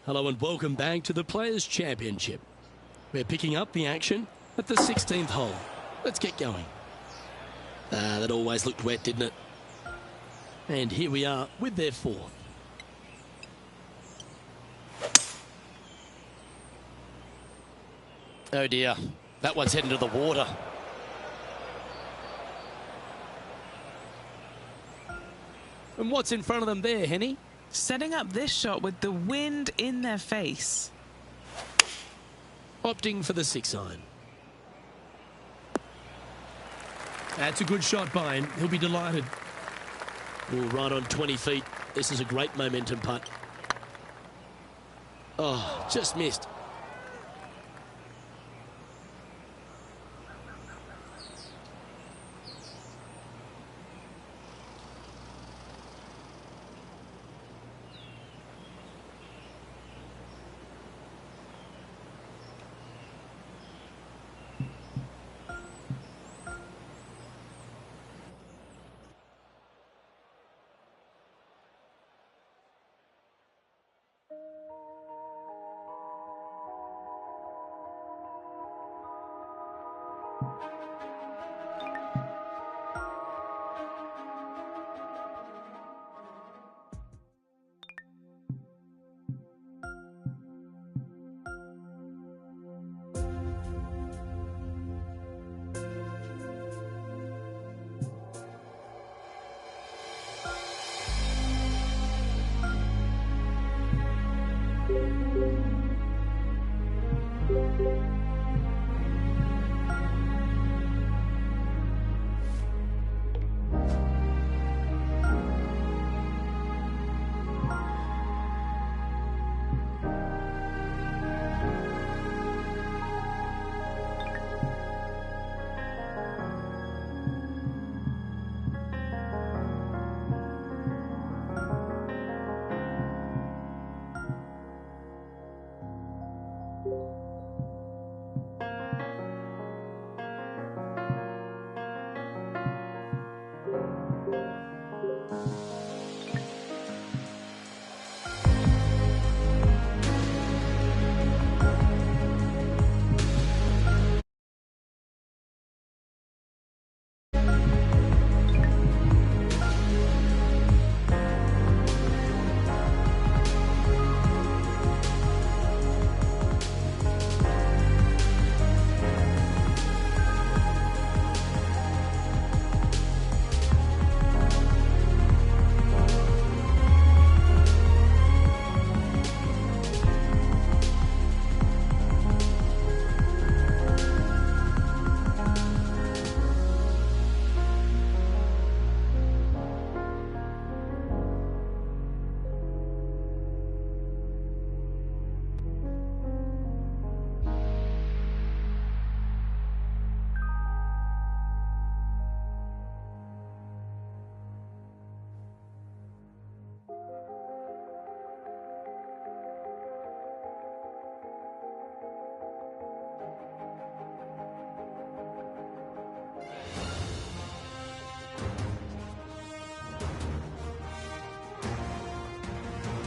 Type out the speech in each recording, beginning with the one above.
Hello and welcome back to the Players' Championship. We're picking up the action at the 16th hole. Let's get going. That always looked wet, didn't it? And here we are with their fourth. Oh dear, that one's heading to the water. And what's in front of them there, Henny? Setting up this shot with the wind in their face. Opting for the 6-iron. That's a good shot by him. He'll be delighted. Oh, right on 20 feet. This is a great momentum putt. Oh, just missed.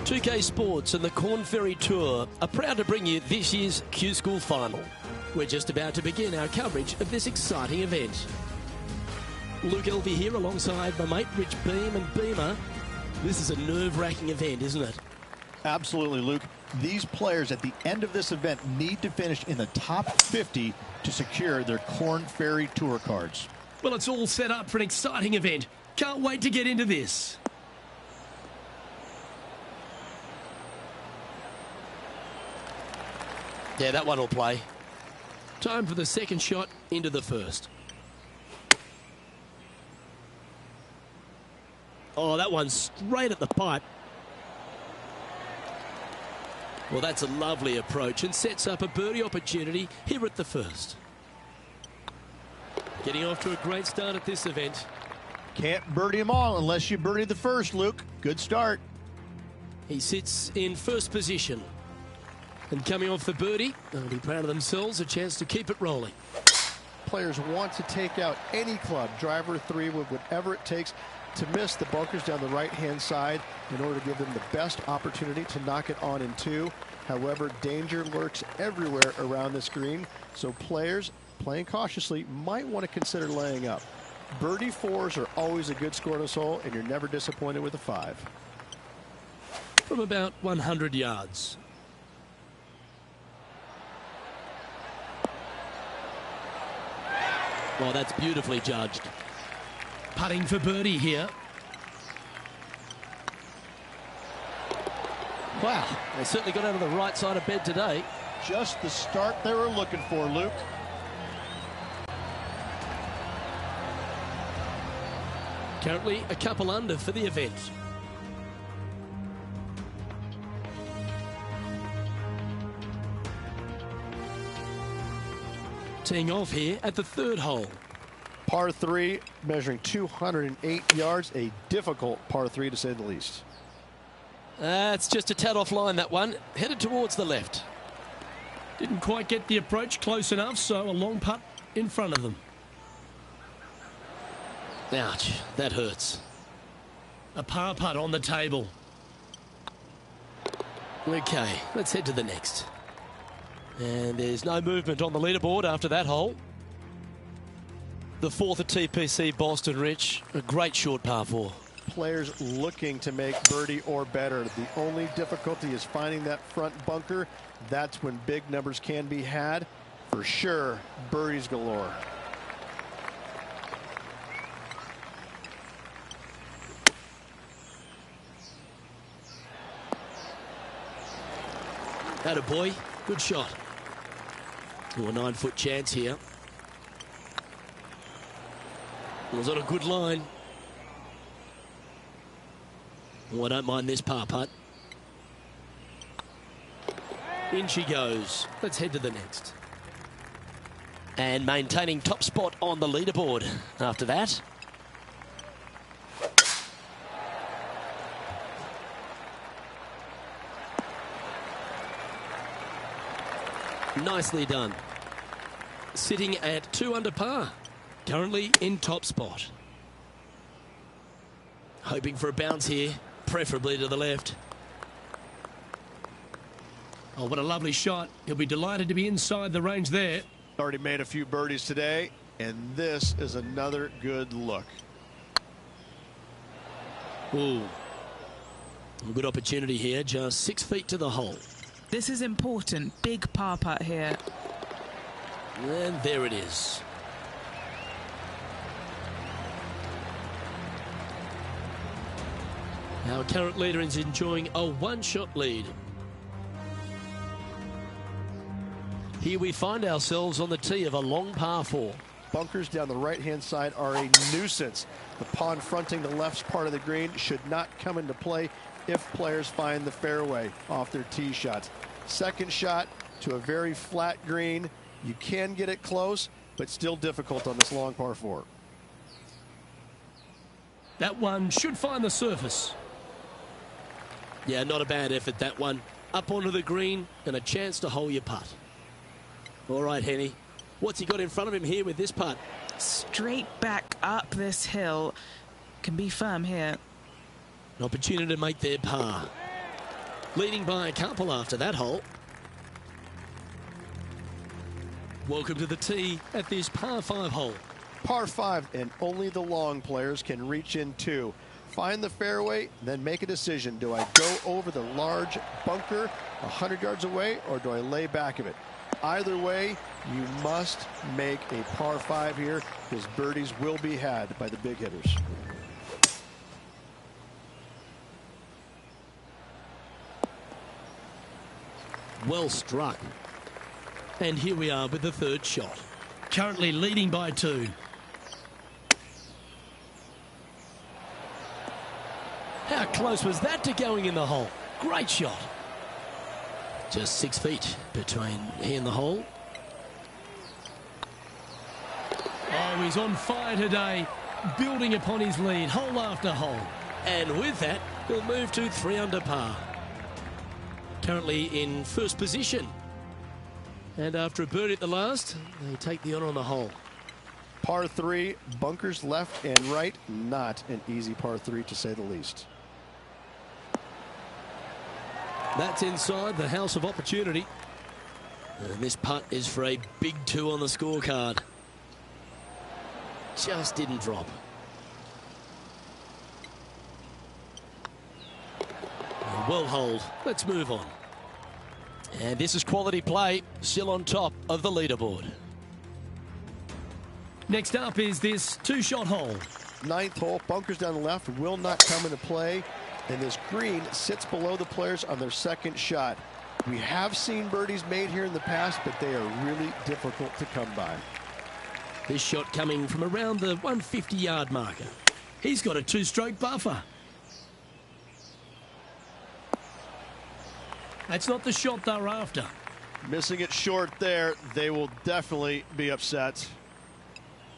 .2K Sports and the Corn Ferry Tour are proud to bring you this year's Q School Final. We're just about to begin our coverage of this exciting event. Luke Elvey here alongside my mate Rich Beam and Beamer. This is a nerve-wracking event, isn't it? Absolutely, Luke. These players at the end of this event need to finish in the top 50 to secure their Corn Ferry Tour cards. Well, it's all set up for an exciting event. Can't wait to get into this. Yeah, that one will play. Time for the second shot into the first. Oh, that one's straight at the pipe. Well, that's a lovely approach and sets up a birdie opportunity here at the first. Getting off to a great start at this event. Can't birdie them all unless you birdie the first, Luke. Good start. He sits in first position. And coming off the birdie, they'll be proud of themselves, a chance to keep it rolling. players want to take out any club, driver, three wood, whatever it takes, to miss the bunkers down the right-hand side in order to give them the best opportunity to knock it on in two. However, danger lurks everywhere around this green, so players playing cautiously might want to consider laying up. Birdie fours are always a good score on this hole, and you're never disappointed with a 5. From about 100 yards. Well, that's beautifully judged. Putting for birdie here. Wow, they certainly got out of the right side of bed today. Just the start they were looking for, Luke. Currently a couple under for the event. Teeing off here at the 3rd hole. Par 3, measuring 208 yards, a difficult par 3 to say the least. It's just a tad off line, that one. Headed towards the left. Didn't quite get the approach close enough, so a long putt in front of them. Ouch, that hurts. A par putt on the table. Okay, let's head to the next. And there's no movement on the leaderboard after that hole. The 4th at TPC Boston, Rich. A great short par 4. Players looking to make birdie or better. The only difficulty is finding that front bunker. That's when big numbers can be had. For sure, birdies galore. Atta boy, good shot. A 9-foot chance here. Was on a good line. Oh, I don't mind this par putt. In she goes. Let's head to the next. And maintaining top spot on the leaderboard after that. Nicely done. Sitting at 2 under par. Currently in top spot. Hoping for a bounce here, preferably to the left. Oh, what a lovely shot. He'll be delighted to be inside the range there. Already made a few birdies today, and this is another good look. Ooh. Good opportunity here, just 6 feet to the hole. This is important. Big par putt here. And there it is. Our current leader is enjoying a 1-shot lead. Here we find ourselves on the tee of a long par 4. Bunkers down the right-hand side are a nuisance. The pond fronting the left part of the green should not come into play if players find the fairway off their tee shots. Second shot to a very flat green. You can get it close, but still difficult on this long par 4. That one should find the surface. Yeah, not a bad effort, that one. Up onto the green and a chance to hole your putt. All right, Henny. What's he got in front of him here with this putt? Straight back up this hill. Can be firm here. An opportunity to make their par. Leading by a couple after that hole. Welcome to the tee at this par 5 hole. Par 5, and only the long players can reach in two. Find the fairway, then make a decision. Do I go over the large bunker 100 yards away, or do I lay back of it? Either way, you must make a par 5 here, because birdies will be had by the big hitters. Well struck. And here we are with the 3rd shot. Currently leading by 2. How close was that to going in the hole? Great shot. Just 6 feet between he and the hole. Oh, he's on fire today, building upon his lead, hole after hole. And with that, he'll move to 3 under par. Currently in first position. And after a birdie at the last, they take the honour on the hole. Par 3, bunkers left and right. Not an easy par 3, to say the least. That's inside the house of opportunity. And this putt is for a big 2 on the scorecard. Just didn't drop. Well holed. Let's move on. And this is quality play, still on top of the leaderboard. Next up is this 2-shot hole. 9th hole, bunkers down the left will not come into play, and this green sits below the players on their second shot. We have seen birdies made here in the past, but they are really difficult to come by. This shot coming from around the 150-yard marker. He's got a 2-stroke buffer. That's not the shot they're after. Missing it short there, they will definitely be upset.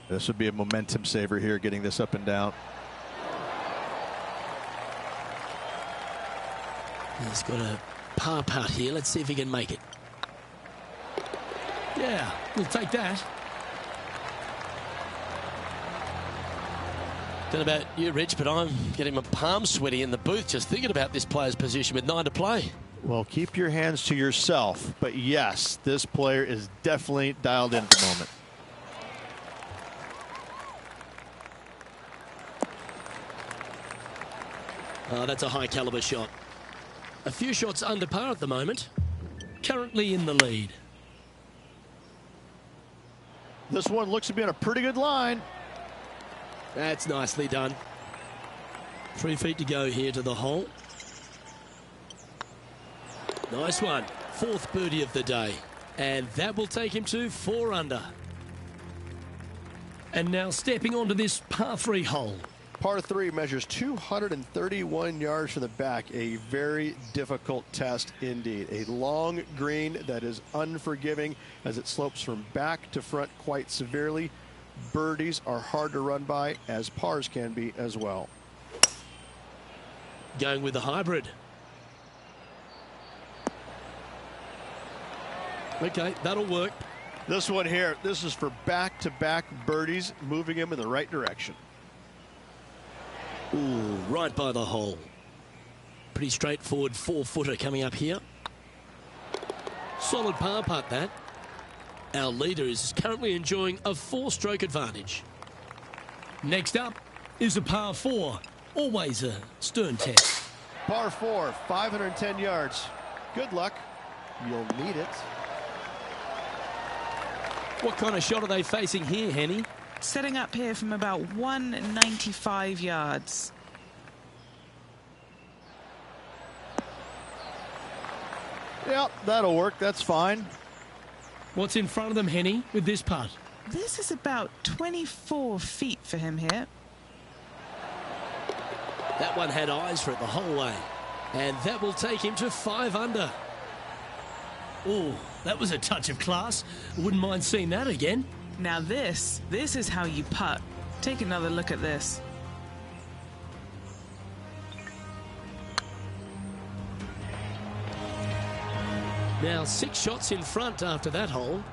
This would be a momentum saver here, getting this up and down. He's got a par putt here. Let's see if he can make it. Yeah, we'll take that. Don't know about you, Rich, but I'm getting my palms sweaty in the booth just thinking about this player's position with 9 to play. Well, keep your hands to yourself. But yes, this player is definitely dialed in at the moment. Oh, that's a high caliber shot. A few shots under par at the moment. Currently in the lead. This one looks to be on a pretty good line. That's nicely done. 3 feet to go here to the hole. Nice one. 4th birdie of the day. And that will take him to 4 under. And now stepping onto this par 3 hole. Par 3 measures 231 yards from the back. A very difficult test indeed. A long green that is unforgiving as it slopes from back to front quite severely. Birdies are hard to run by, as pars can be as well. Going with the hybrid. Okay, that'll work. This one here, this is for back-to-back birdies, moving him in the right direction. Ooh, right by the hole. Pretty straightforward 4-footer coming up here. Solid par putt, that. Our leader is currently enjoying a 4-stroke advantage. Next up is a par 4. Always a stern test. Par 4, 510 yards. Good luck. You'll need it. What kind of shot are they facing here, Henny? Setting up here from about 195 yards. Yep, that'll work. That's fine. What's in front of them, Henny, with this putt? This is about 24 feet for him here. That one had eyes for it the whole way. And that will take him to 5 under. Oh, that was a touch of class. Wouldn't mind seeing that again. Now this is how you putt. Take another look at this. Now 6 shots in front after that hole.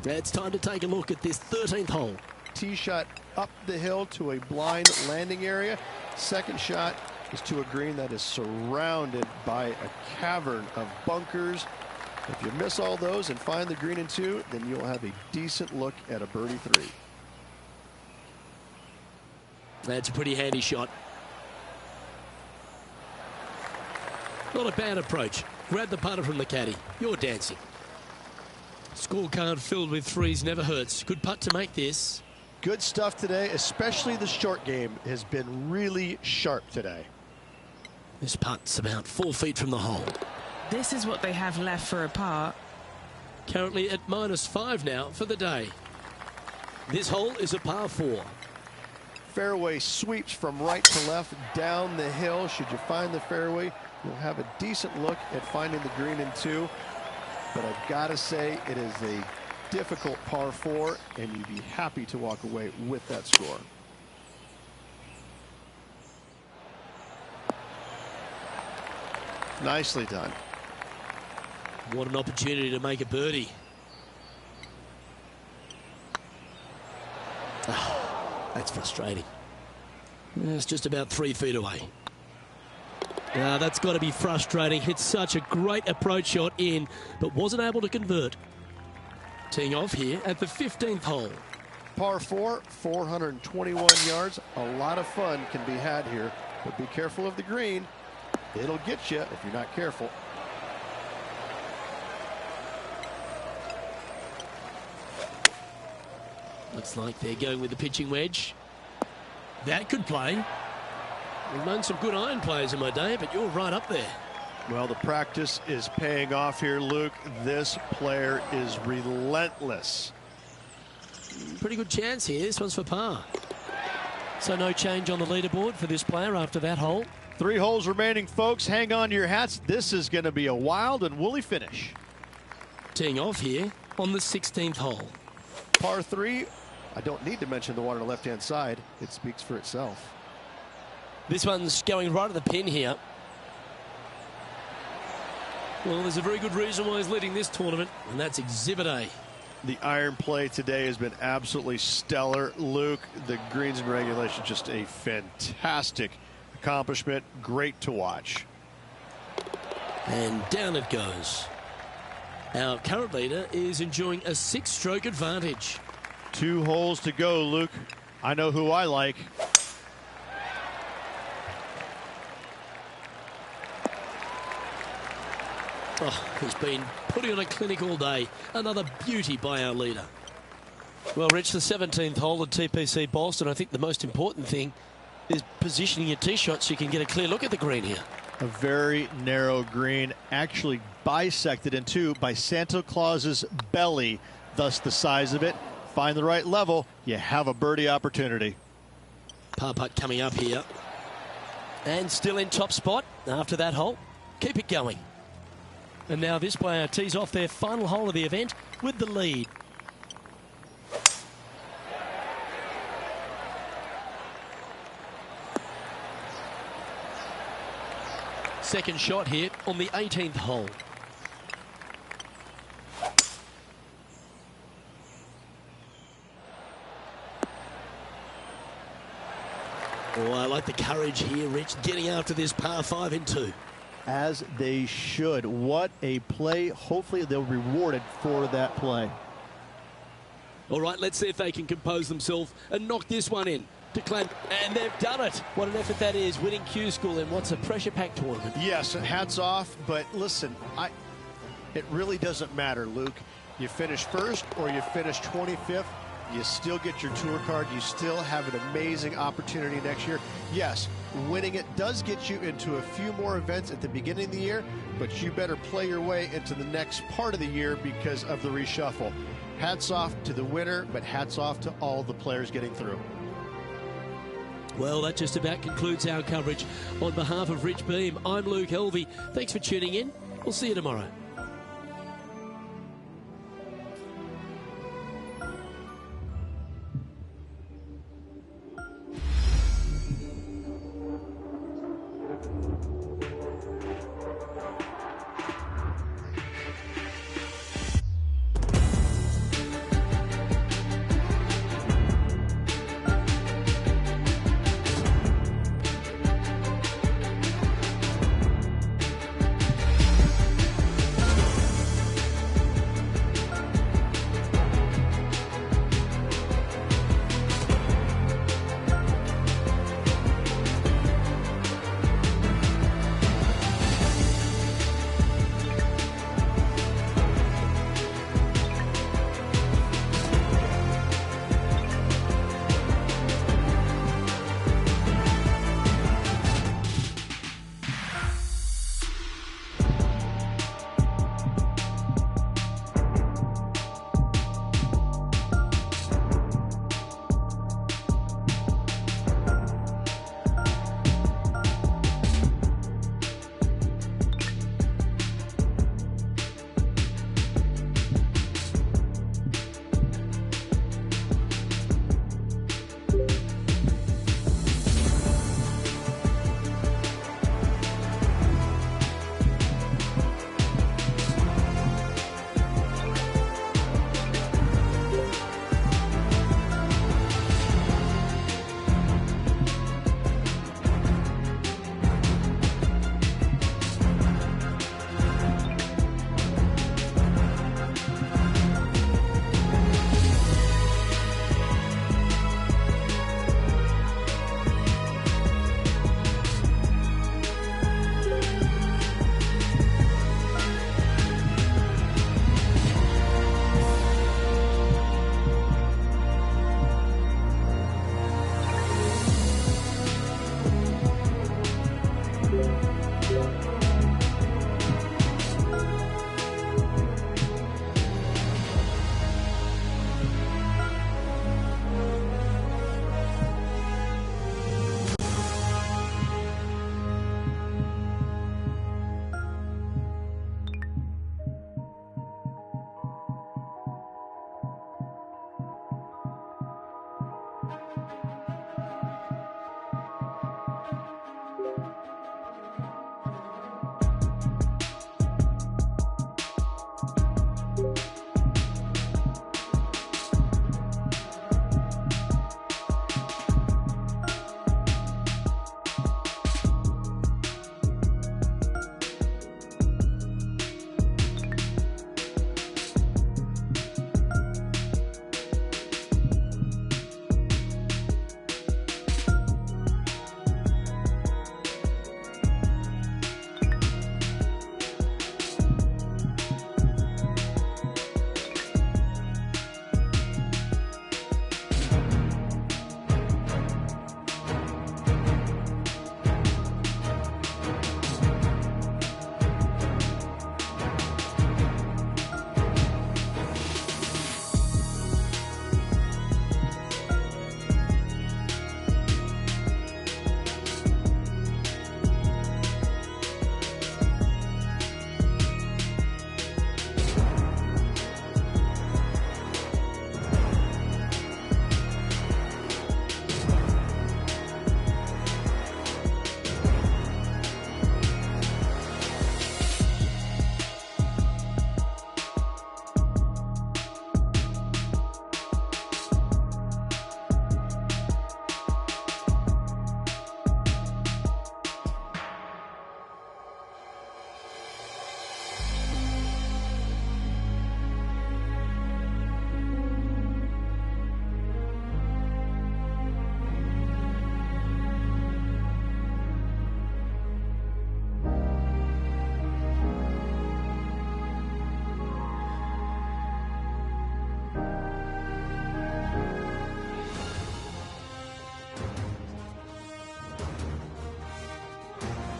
It's time to take a look at this 13th hole. Tee shot up the hill to a blind landing area. Second shot is to a green that is surrounded by a cavern of bunkers. If you miss all those and find the green in 2, then you'll have a decent look at a birdie 3. That's a pretty handy shot. Not a bad approach. Grab the putter from the caddy. You're dancing. Scorecard filled with 3s never hurts. Good putt to make this. Good stuff today, especially the short game has been really sharp today. This putt's about 4 feet from the hole. This is what they have left for a par. Currently at -5 now for the day. This hole is a par 4. Fairway sweeps from right to left down the hill. Should you find the fairway, you'll have a decent look at finding the green in 2. But I've got to say, it is a difficult par 4, and you'd be happy to walk away with that score. Nicely done. What an opportunity to make a birdie. Oh, that's frustrating. It's just about 3 feet away. That's got to be frustrating. Hit such a great approach shot in, but wasn't able to convert. Teeing off here at the 15th hole. Par 4, 421 yards. A lot of fun can be had here, but be careful of the green. It'll get you if you're not careful. Looks like they're going with the pitching wedge. That could play. We've known some good iron players in my day, but you're right up there. Well, the practice is paying off here, Luke. This player is relentless. Pretty good chance here. This one's for par. So no change on the leaderboard for this player after that hole. 3 holes remaining, folks. Hang on to your hats. This is going to be a wild and woolly finish. Teeing off here on the 16th hole. Par 3. I don't need to mention the one on the left-hand side. It speaks for itself. This one's going right at the pin here. Well, there's a very good reason why he's leading this tournament, and that's Exhibit A. The iron play today has been absolutely stellar, Luke. The greens and regulation, just a fantastic accomplishment. Great to watch. And down it goes. Our current leader is enjoying a 6-stroke advantage. 2 holes to go, Luke. I know who I like. Oh, he's been putting on a clinic all day. Another beauty by our leader. Well, Rich, the 17th hole at TPC Boston. I think the most important thing is positioning your tee shot so you can get a clear look at the green here. A very narrow green, actually bisected in 2 by Santa Claus's belly, thus the size of it. Find the right level, you have a birdie opportunity. Par putt coming up here. And still in top spot after that hole. Keep it going. And now this player tees off their final hole of the event with the lead. Second shot here on the 18th hole. Oh, I like the courage here, Rich, getting after this par 5 in 2. As they should. What a play. Hopefully they'll be rewarded for that play. All right, let's see if they can compose themselves and knock this one in to claim. And they've done it. What an effort that is, winning Q School in what's a pressure-packed tournament. Yes, hats off, but listen, it really doesn't matter, Luke. You finish first or you finish 25th, you still get your tour card. You still have an amazing opportunity next year. Yes, winning it does get you into a few more events at the beginning of the year, but you better play your way into the next part of the year because of the reshuffle. Hats off to the winner, but hats off to all the players getting through. Well, that just about concludes our coverage. On behalf of Rich Beem, I'm Luke Helvey. Thanks for tuning in. We'll see you tomorrow.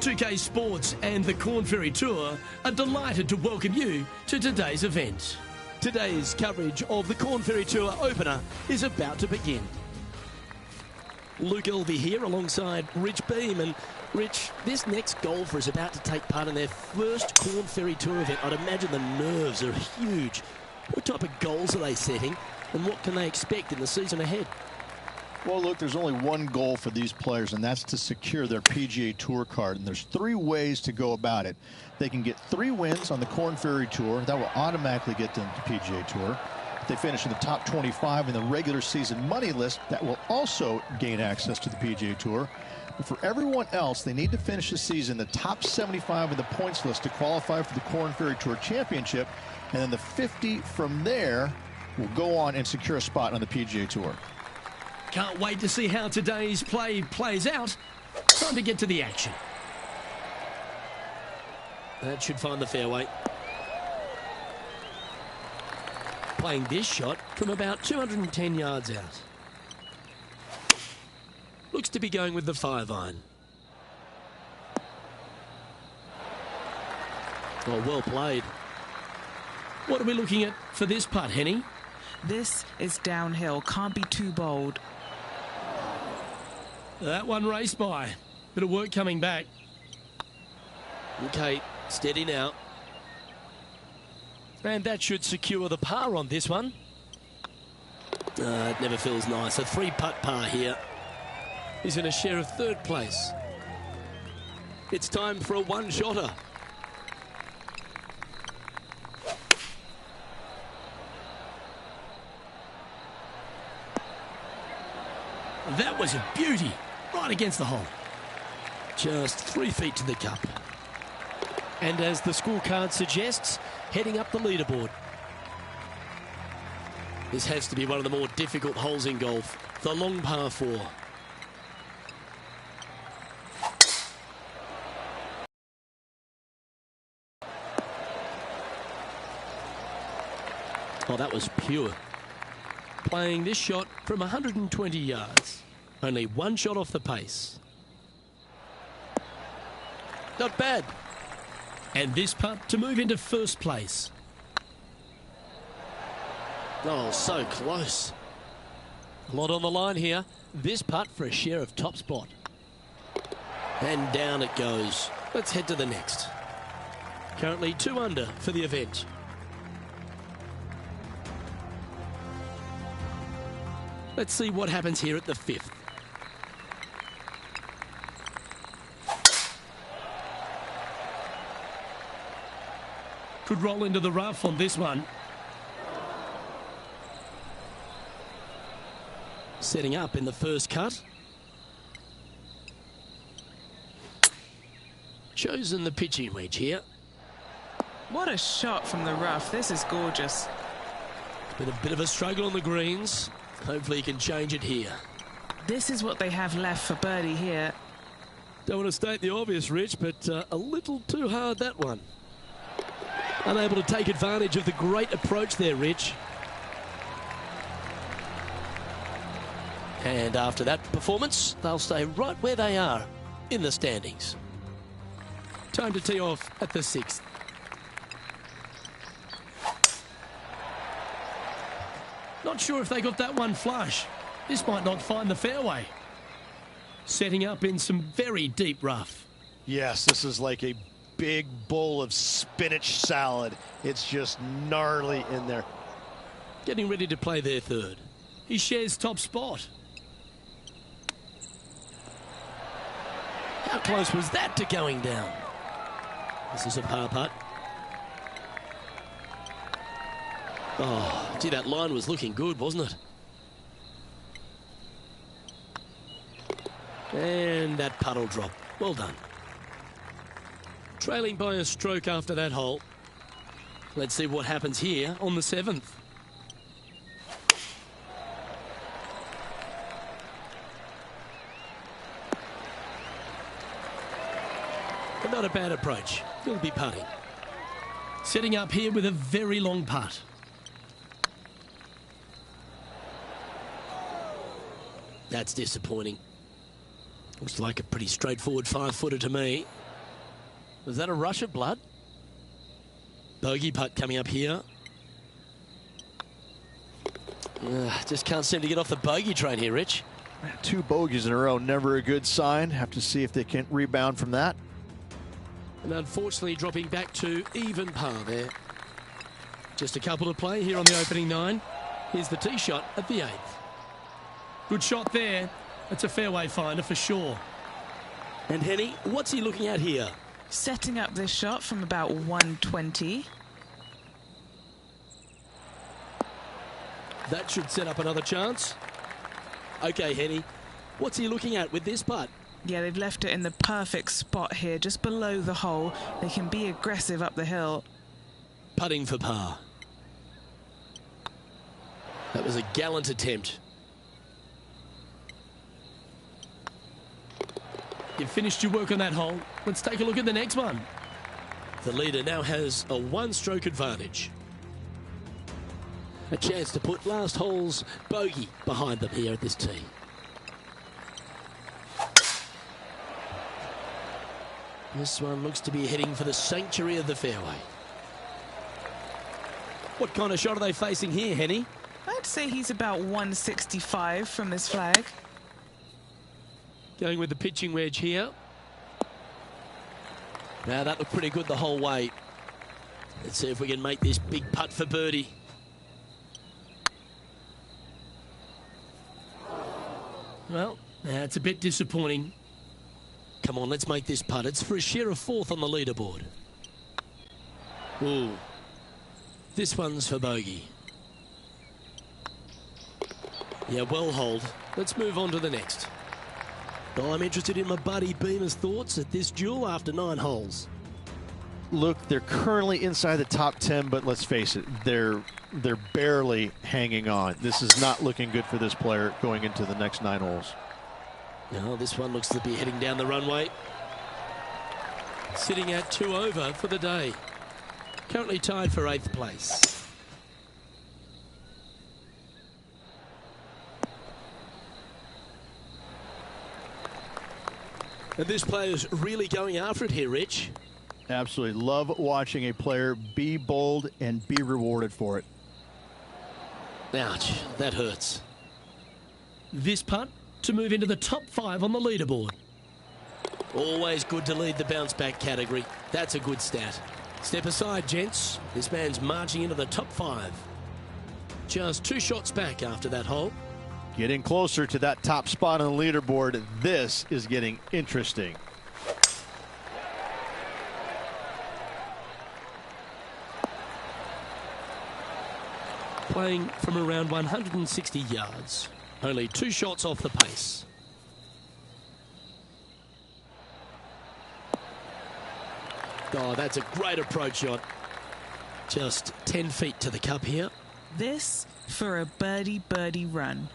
2K Sports and the Corn Ferry Tour are delighted to welcome you to today's event. Today's coverage of the Corn Ferry Tour opener is about to begin. Luke Elvey here alongside Rich Beem. And Rich, this next golfer is about to take part in their first Corn Ferry Tour event. I'd imagine the nerves are huge. What type of goals are they setting and what can they expect in the season ahead? Well, look, there's only one goal for these players, and that's to secure their PGA Tour card. And there's 3 ways to go about it. They can get 3 wins on the Corn Ferry Tour. That will automatically get them to PGA Tour. If they finish in the top 25 in the regular season money list, that will also gain access to the PGA Tour. But for everyone else, they need to finish the season in the top 75 in the points list to qualify for the Corn Ferry Tour Championship. And then the 50 from there will go on and secure a spot on the PGA Tour. Can't wait to see how today's play plays out. Time to get to the action. That should find the fairway. Playing this shot from about 210 yards out. Looks to be going with the 5-iron. Oh, well played. What are we looking at for this putt, Henny? This is downhill. Can't be too bold. That one raced by. Bit of work coming back. Okay, steady now. And that should secure the par on this one. It never feels nice. A 3-putt par here. He's in a share of 3rd place. It's time for a one-shotter. That was a beauty. Right against the hole. Just 3 feet to the cup. And as the scorecard suggests, heading up the leaderboard. This has to be one of the more difficult holes in golf. The long par 4. Oh, that was pure. Playing this shot from 120 yards. Only 1 shot off the pace. Not bad. And this putt to move into 1st place. Oh, so close. A lot on the line here. This putt for a share of top spot. And down it goes. Let's head to the next. Currently 2 under for the event. Let's see what happens here at the 5th. Could roll into the rough on this one. Setting up in the 1st cut. Chosen the pitching wedge here. What a shot from the rough. This is gorgeous. With a bit of a struggle on the greens. Hopefully he can change it here. This is what they have left for birdie here. Don't want to state the obvious, Rich, but a little too hard, that one. Unable to take advantage of the great approach there, Rich. And after that performance, they'll stay right where they are in the standings. Time to tee off at the 6th. Not sure if they got that one flush. This might not find the fairway. Setting up in some very deep rough. Yes, this is like a big bowl of spinach salad. It's just gnarly in there. Getting ready to play their 3rd. He shares top spot. How close was that to going down? This is a par putt. Oh, gee, that line was looking good, wasn't it? And that putt'll drop. Well done. Trailing by a stroke after that hole. Let's see what happens here on the 7th. But not a bad approach. He'll be putting. Setting up here with a very long putt. That's disappointing. Looks like a pretty straightforward 5-footer to me. Was that a rush of blood? Bogey putt coming up here. Just can't seem to get off the bogey train here, Rich. 2 bogeys in a row, never a good sign. Have to see if they can rebound from that. And unfortunately dropping back to even par there. Just a couple to play here on the opening 9. Here's the tee shot at the 8th. Good shot there. That's a fairway finder for sure. And Henny, what's he looking at here? Setting up this shot from about 120. That should set up another chance. Okay, Henny, what's he looking at with this putt? Yeah, they've left it in the perfect spot here, just below the hole. They can be aggressive up the hill. Putting for par. That was a gallant attempt. You've finished your work on that hole. Let's take a look at the next one. The leader now has a 1-stroke advantage. A chance to put last hole's bogey behind them here at this tee. This one looks to be heading for the sanctuary of the fairway. What kind of shot are they facing here, Henny? I'd say he's about 165 from this flag. Going with the pitching wedge here. Now that looked pretty good the whole way. Let's see if we can make this big putt for birdie. Well, that's a bit disappointing. Come on, let's make this putt. It's for a share of 4th on the leaderboard. Ooh. This one's for bogey. Yeah, well holed. Let's move on to the next. I'm interested in my buddy Beamer's thoughts at this duel after 9 holes. Look, they're currently inside the top 10, but let's face it, they're barely hanging on. This is not looking good for this player going into the next 9 holes. No, this one looks to be heading down the runway. Sitting at 2 over for the day. Currently tied for 8th place. And this player's really going after it here, Rich. Absolutely. Love watching a player be bold and be rewarded for it. Ouch, that hurts. This putt to move into the top 5 on the leaderboard. Always good to lead the bounce back category. That's a good stat. Step aside, gents. This man's marching into the top 5. Just 2 shots back after that hole. Getting closer to that top spot on the leaderboard. This is getting interesting. Playing from around 160 yards. Only 2 shots off the pace. Oh, that's a great approach shot. Just 10 feet to the cup here. This for a birdie run.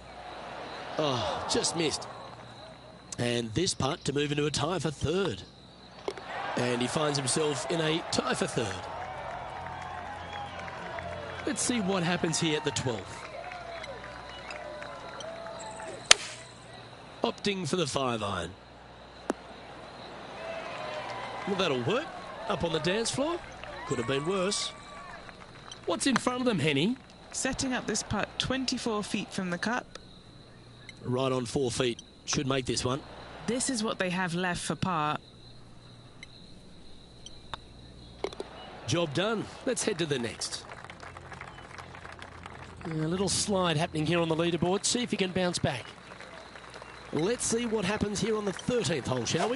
Oh, just missed. And this putt to move into a tie for 3rd. And he finds himself in a tie for 3rd. Let's see what happens here at the 12th. Opting for the 5-iron. Well, that'll work. Up on the dance floor. Could have been worse. What's in front of them, Henny? Setting up this putt 24 feet from the cup. Right on 4 feet. Should make this one. This is what they have left for par. Job done. Let's head to the next. A little slide happening here on the leaderboard. See if he can bounce back. Let's see what happens here on the 13th hole, shall we?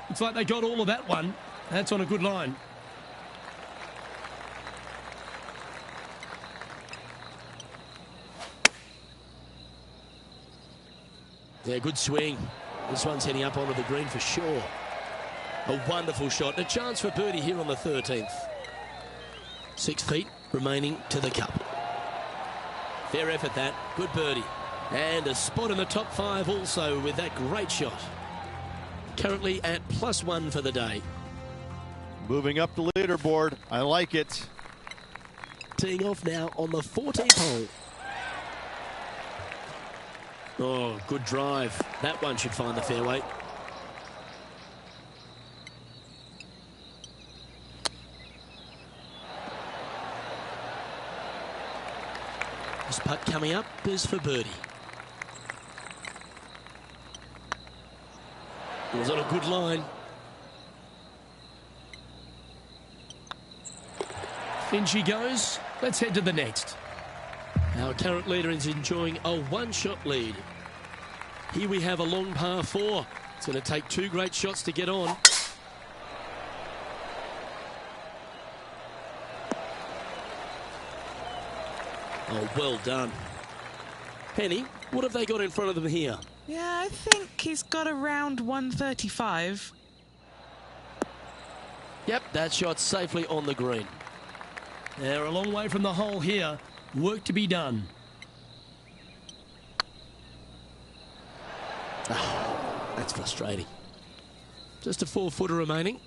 Looks like they got all of that one. That's on a good line. Yeah, good swing. This one's heading up onto the green for sure. A wonderful shot. A chance for birdie here on the 13th. 6 feet remaining to the cup. Fair effort that. Good birdie. And a spot in the top 5 also with that great shot. Currently at +1 for the day. Moving up the leaderboard. I like it. Teeing off now on the 14th hole. Oh, good drive. That one should find the fairway. This putt coming up is for birdie. It was on a good line. In she goes. Let's head to the next. Our current leader is enjoying a one-shot lead. Here we have a long par 4. It's going to take 2 great shots to get on. Oh, well done. Penny, what have they got in front of them here? Yeah, I think he's got around 135. Yep, that shot's safely on the green. They're a long way from the hole here. Work to be done. Oh, that's frustrating. Just a 4-footer remaining.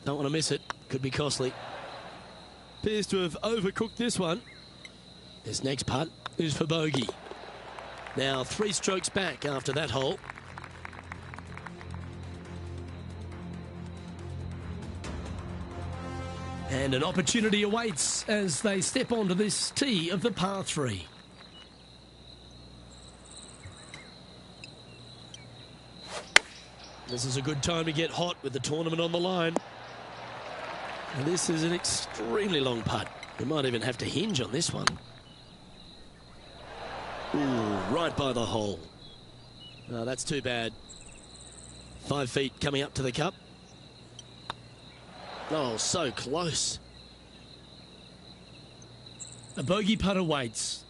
Don't want to miss it. Could be costly. Appears to have overcooked this one. This next putt is for bogey. Now 3 strokes back after that hole. And an opportunity awaits as they step onto this tee of the par 3. This is a good time to get hot with the tournament on the line. And this is an extremely long putt. We might even have to hinge on this one. Ooh, right by the hole. Oh, that's too bad. 5 feet coming up to the cup. Oh, so close. A bogey putt awaits.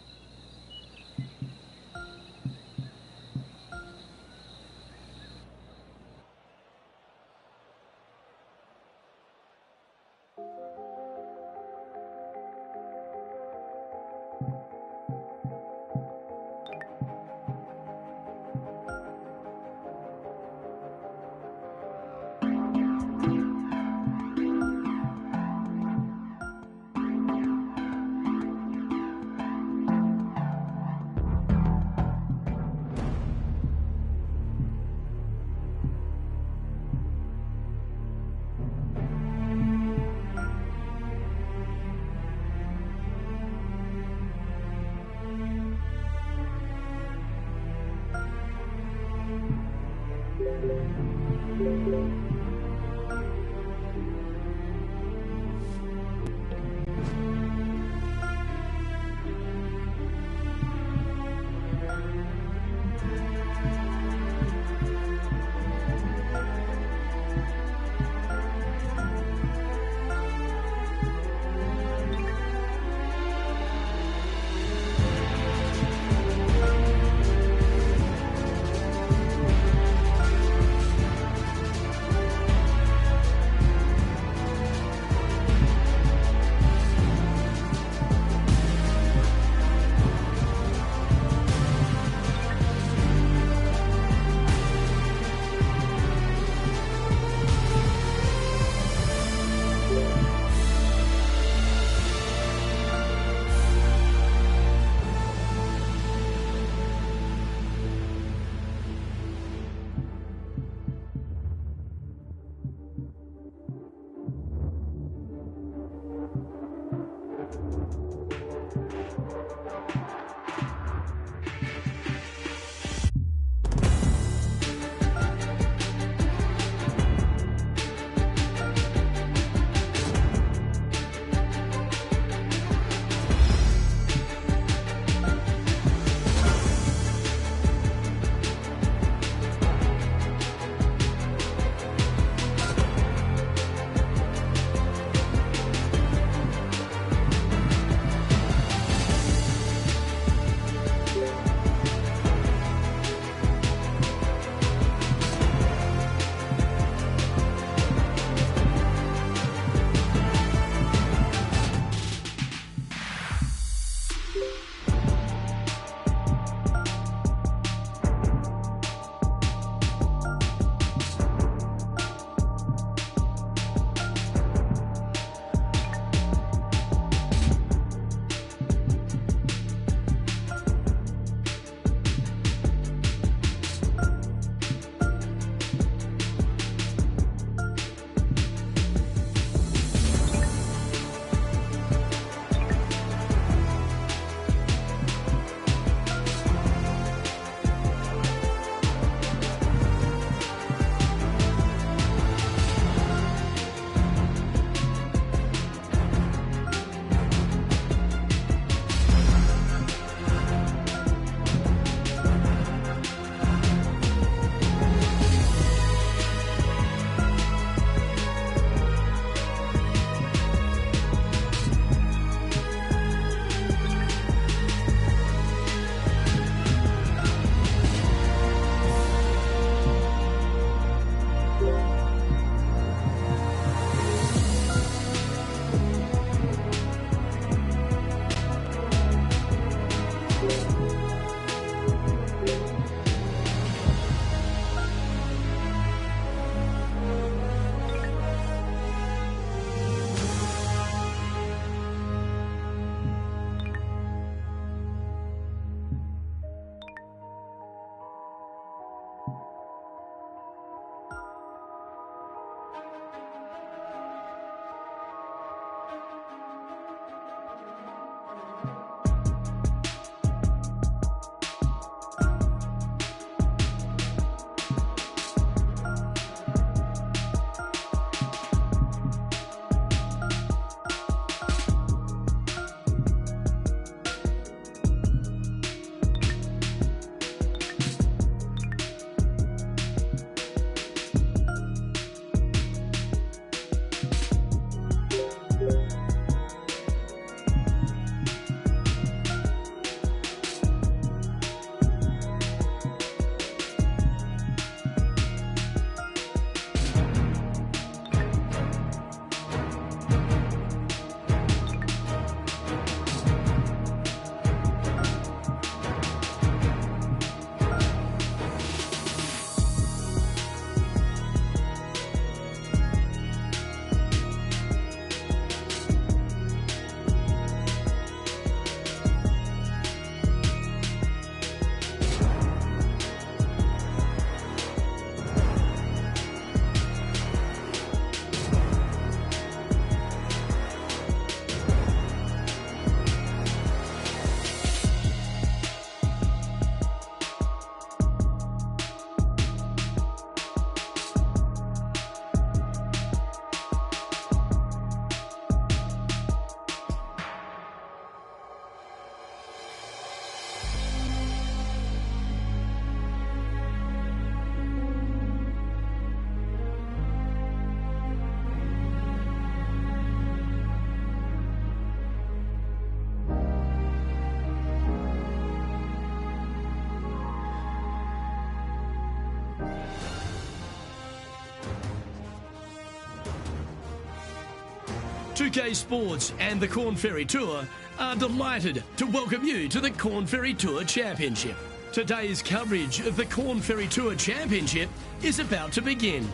2K Sports and the Corn Ferry Tour are delighted to welcome you to the Corn Ferry Tour Championship. Today's coverage of the Corn Ferry Tour Championship is about to begin.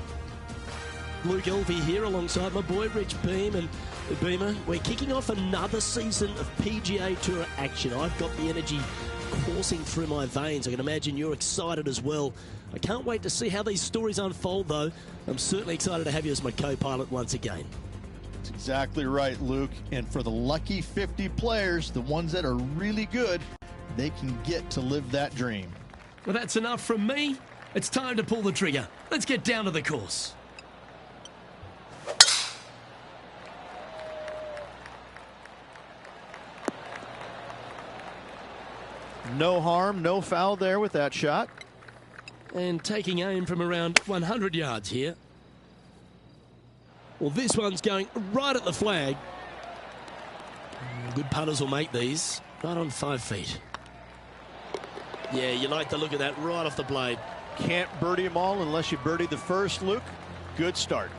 Luke Elvey here alongside my boy Rich Beam. And Beamer, we're kicking off another season of PGA Tour action. I've got the energy coursing through my veins. I can imagine you're excited as well. I can't wait to see how these stories unfold, though. I'm certainly excited to have you as my co-pilot once again. That's exactly right, Luke. And for the lucky 50 players, the ones that are really good, they can get to live that dream. Well, that's enough from me. It's time to pull the trigger. Let's get down to the course. No harm, no foul there with that shot. And taking aim from around 100 yards here. Well, this one's going right at the flag. Good putters will make these. Right on 5 feet. Yeah, you like the look of that right off the blade. Can't birdie them all unless you birdie the first, Luke. Good start.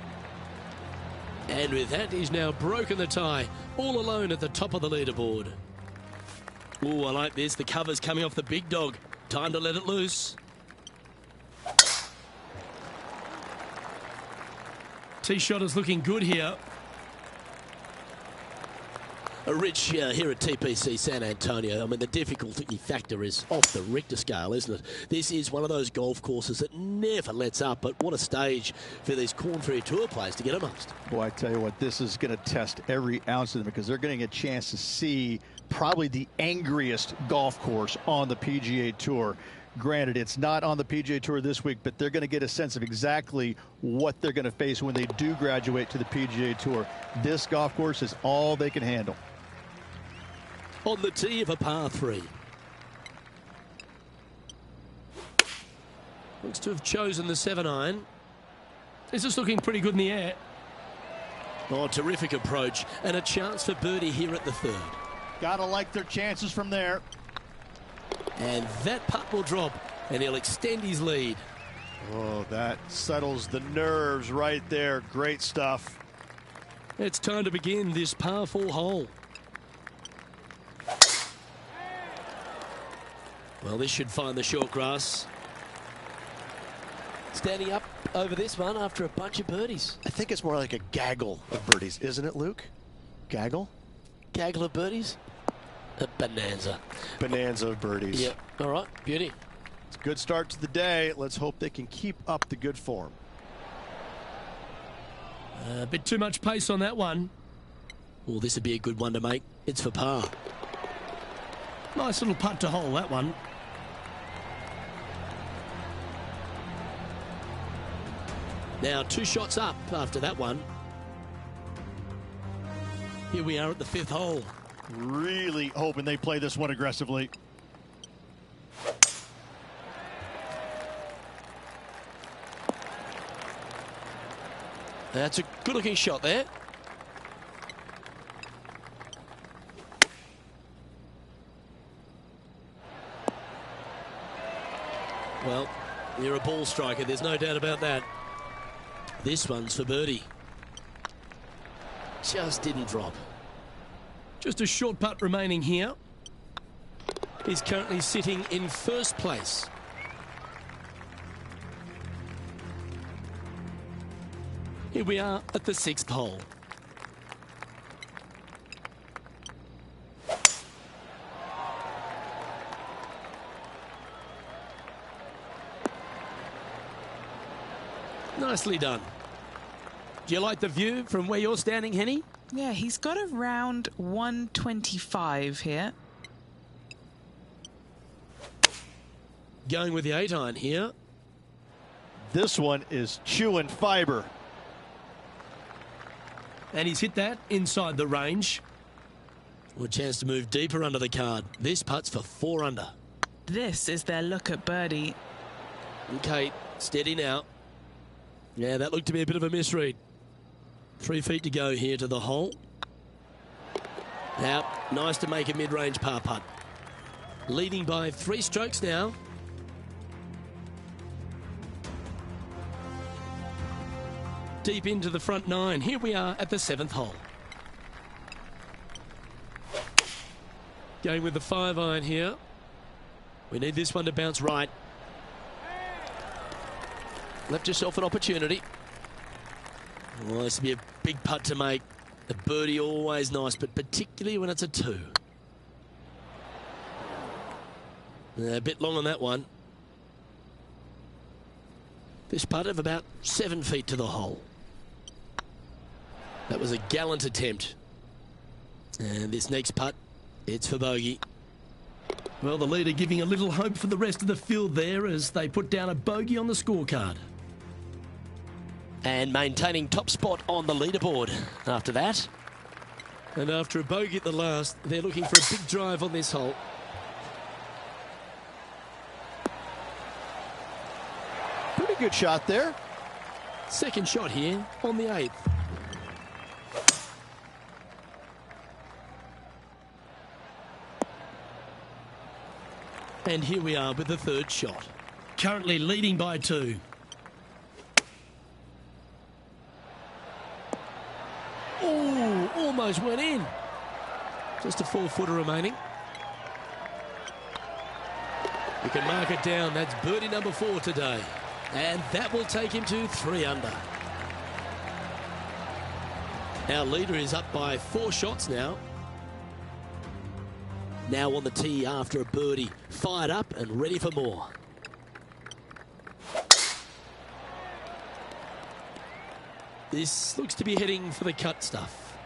And with that, he's now broken the tie. All alone at the top of the leaderboard. Oh, I like this. The cover's coming off the big dog. Time to let it loose. Tee shot is looking good here. Rich here at TPC San Antonio. I mean, the difficulty factor is off the Richter scale, isn't it? This is one of those golf courses that never lets up, but what a stage for these Corn Ferry Tour players to get amongst. Boy, I tell you what, this is going to test every ounce of them because they're getting a chance to see probably the angriest golf course on the PGA Tour. Granted, it's not on the PGA Tour this week, but they're going to get a sense of exactly what they're going to face when they do graduate to the PGA Tour. This golf course is all they can handle. On the tee of a par 3. Looks to have chosen the 7-iron. This is looking pretty good in the air. Oh, terrific approach. And a chance for birdie here at the 3rd. Gotta like their chances from there. And that putt will drop, and he'll extend his lead. Oh, that settles the nerves right there. Great stuff. It's time to begin this par 4 hole. Well, this should find the short grass. Standing up over this one after a bunch of birdies. I think it's more like a gaggle of birdies, isn't it, Luke? Gaggle? Gaggle of birdies? A bonanza. Bonanza of birdies. Yep. All right. Beauty. It's a good start to the day. Let's hope they can keep up the good form. A bit too much pace on that one. Well, this would be a good one to make. It's for par. Nice little putt to hole, that one. Now 2 shots up after that one. Here we are at the 5th hole. Really hoping they play this one aggressively. That's a good-looking shot there. Well, you're a ball striker. There's no doubt about that. This one's for birdie. Just didn't drop. Just a short putt remaining here. He's currently sitting in 1st place. Here we are at the 6th hole. Nicely done. Do you like the view from where you're standing, Henny? Yeah, he's got around 125 here. Going with the 8-iron here. This one is chewing fiber. And he's hit that inside the range. Well, a chance to move deeper under the card. This putt's for 4 under. This is their look at birdie. Okay, steady now. Yeah, that looked to be a bit of a misread. 3 feet to go here to the hole. Now, nice to make a mid-range par putt. Leading by 3 strokes now. Deep into the front 9. Here we are at the 7th hole. Going with the 5-iron here. We need this one to bounce right. Left yourself an opportunity. Well, this will be a big putt to make. The birdie always nice, but particularly when it's a 2. A bit long on that one. This putt of about 7 feet to the hole. That was a gallant attempt. And this next putt, it's for bogey. Well, the leader giving a little hope for the rest of the field there as they put down a bogey on the scorecard. And maintaining top spot on the leaderboard after that. And after a bogey at the last, they're looking for a big drive on this hole. Pretty good shot there. Second shot here on the 8th. And here we are with the 3rd shot. Currently leading by 2. Oh, almost went in. Just a 4-footer remaining. You can mark it down. That's birdie number 4 today. And that will take him to 3 under. Our leader is up by 4 shots now. Now on the tee after a birdie. Fired up and ready for more. This looks to be heading for the cut stuff.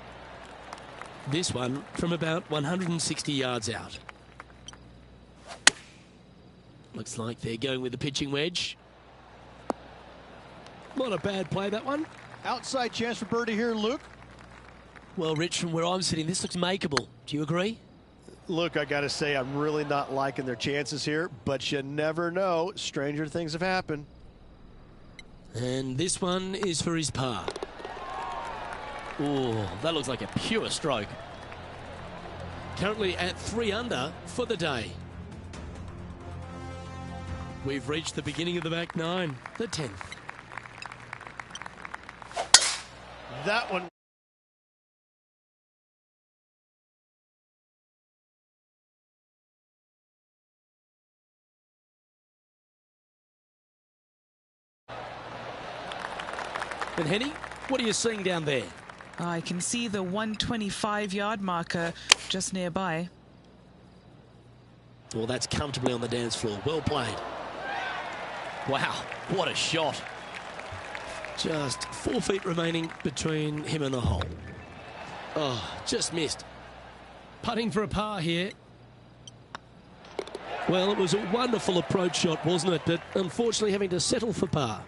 This one from about 160 yards out. Looks like they're going with the pitching wedge. Not a bad play, that one. Outside chance for birdie here, Luke. Well, Rich, from where I'm sitting, this looks makeable. Do you agree? Look, I got to say, I'm really not liking their chances here, but you never know. Stranger things have happened. And this one is for his par. Oh, that looks like a pure stroke. Currently at 3 under for the day. We've reached the beginning of the back 9, the 10th. That one. And Henny, what are you seeing down there? I can see the 125-yard marker just nearby. Well, that's comfortably on the dance floor. Well played. Wow, what a shot. Just 4 feet remaining between him and the hole. Oh, just missed. Putting for a par here. Well, it was a wonderful approach shot, wasn't it? But unfortunately having to settle for par.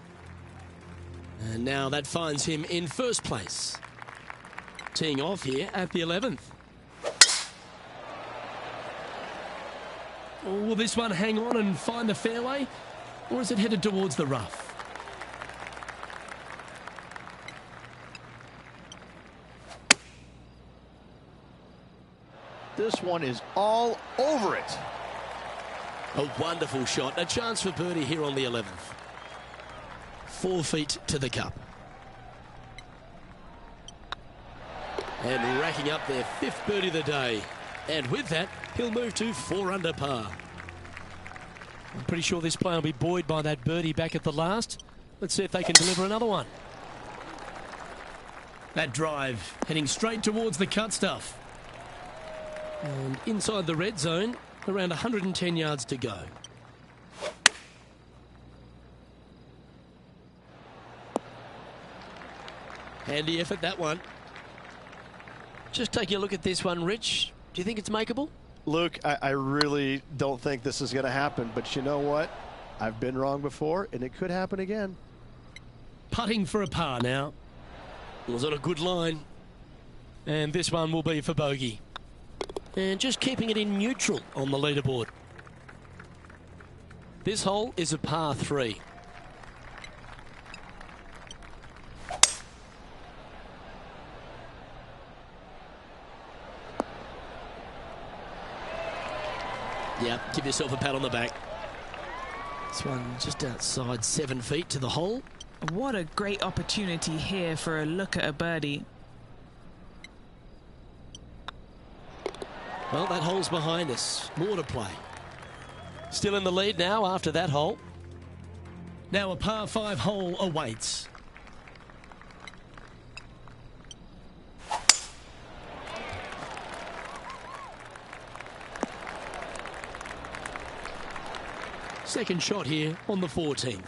And now that finds him in first place. Teeing off here at the 11th. Will this one hang on and find the fairway? Or is it headed towards the rough? This one is all over it. A wonderful shot. A chance for birdie here on the 11th. 4 feet to the cup. And racking up their 5th birdie of the day. And with that, he'll move to 4 under par. I'm pretty sure this player will be buoyed by that birdie back at the last. Let's see if they can deliver another one. That drive heading straight towards the cut stuff. And inside the red zone, around 110 yards to go. Handy effort, that one. Just taking a look at this one, Rich. Do you think it's makeable? Luke, I really don't think this is going to happen, but you know what? I've been wrong before, and it could happen again. Putting for a par now. Was on a good line. And this one will be for bogey. And just keeping it in neutral on the leaderboard. This hole is a par 3. Yeah, give yourself a pat on the back. This one just outside 7 feet to the hole. What a great opportunity here for a look at a birdie. Well, that hole's behind us. More to play. Still in the lead now after that hole. Now a par 5 hole awaits. Second shot here on the 14th.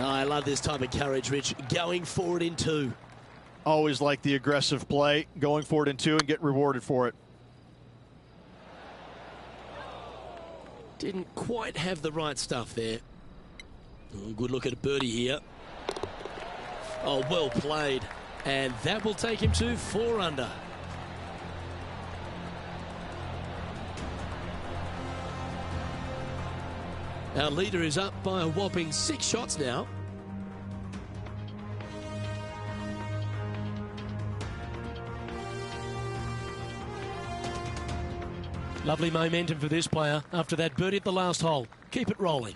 Oh, I love this type of courage, Rich. Going forward in 2. Always like the aggressive play, going forward in 2 and get rewarded for it. Didn't quite have the right stuff there. Oh, good look at a birdie here. Oh, well played. And that will take him to 4 under. Our leader is up by a whopping 6 shots now. Lovely momentum for this player after that birdie at the last hole. Keep it rolling.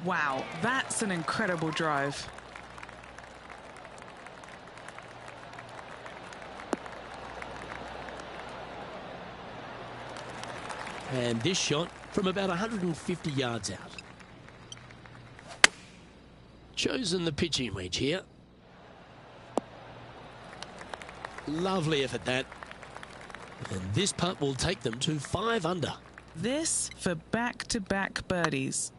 Wow, that's an incredible drive. And this shot from about 150 yards out. Chosen the pitching wedge here. Lovely effort that. And this putt will take them to 5 under. This for back-to-back birdies.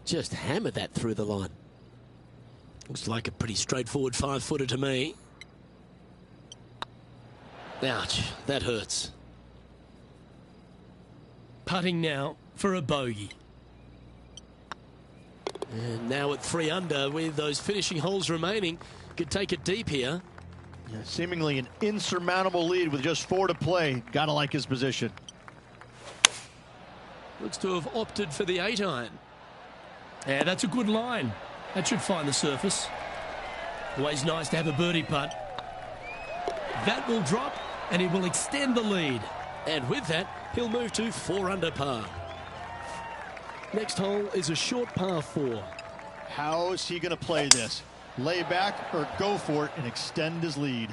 Just hammered that through the line. Looks like a pretty straightforward 5-footer to me. Ouch, that hurts. Putting now for a bogey. And now at 3 under with those finishing holes remaining. Could take it deep here. Yeah, seemingly an insurmountable lead with just 4 to play. Gotta like his position. Looks to have opted for the 8-iron. Yeah, that's a good line. That should find the surface. Always nice to have a birdie putt. That will drop and he will extend the lead. And with that, he'll move to 4 under par. Next hole is a short par 4. How is he going to play this? Lay back or go for it and extend his lead?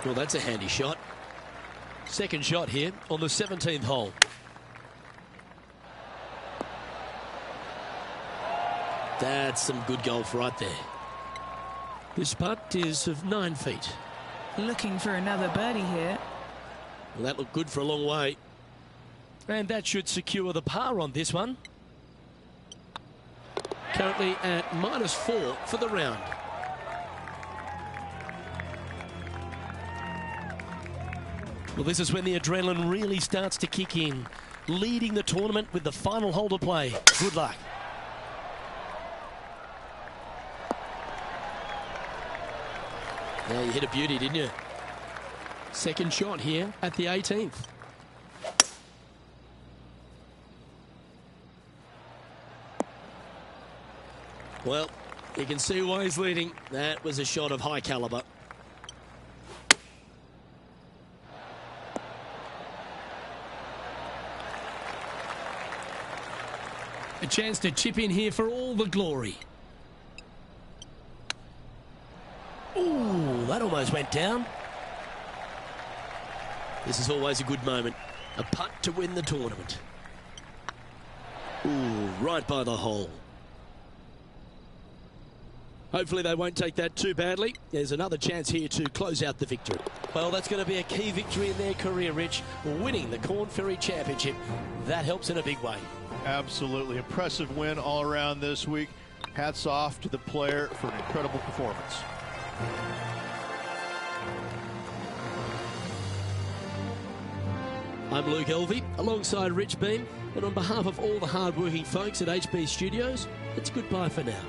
Well, that's a handy shot. Second shot here on the 17th hole. That's some good golf right there. This putt is of 9 feet. Looking for another birdie here. Well, that looked good for a long way. And that should secure the par on this one. Currently at -4 for the round. Well, this is when the adrenaline really starts to kick in. Leading the tournament with the final hole to play. Good luck. Yeah, you hit a beauty, didn't you? Second shot here at the 18th. Well, you can see why he's leading. That was a shot of high caliber. A chance to chip in here for all the glory. Ooh, that almost went down. This is always a good moment. A putt to win the tournament. Ooh, right by the hole. Hopefully they won't take that too badly. There's another chance here to close out the victory. Well, that's going to be a key victory in their career, Rich. Winning the Corn Ferry Championship, that helps in a big way. Absolutely. Impressive win all around this week. Hats off to the player for an incredible performance. I'm Luke Elvey, alongside Rich Beam, and on behalf of all the hard-working folks at HB Studios, it's goodbye for now.